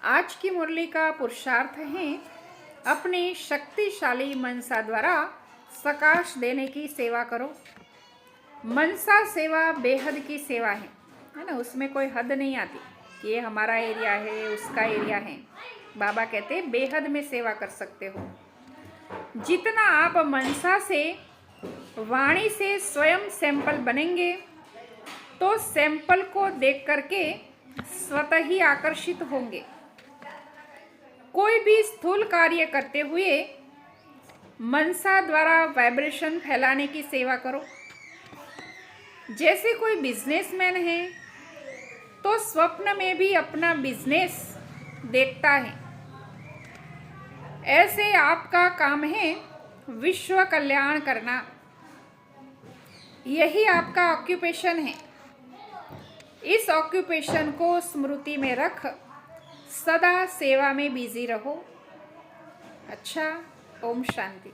आज की मुरली का पुरुषार्थ है अपनी शक्तिशाली मनसा द्वारा सकाश देने की सेवा करो। मनसा सेवा बेहद की सेवा है ना, उसमें कोई हद नहीं आती कि ये हमारा एरिया है उसका एरिया है। बाबा कहते हैं बेहद में सेवा कर सकते हो। जितना आप मनसा से वाणी से स्वयं सैंपल बनेंगे तो सैंपल को देख करके स्वतः ही आकर्षित होंगे। कोई भी स्थूल कार्य करते हुए मनसा द्वारा वाइब्रेशन फैलाने की सेवा करो। जैसे कोई बिजनेसमैन है तो स्वप्न में भी अपना बिजनेस देखता है, ऐसे आपका काम है विश्व कल्याण करना। यही आपका ऑक्यूपेशन है। इस ऑक्यूपेशन को स्मृति में रख सदा सेवा में बिजी रहो। अच्छा, ओम शांति।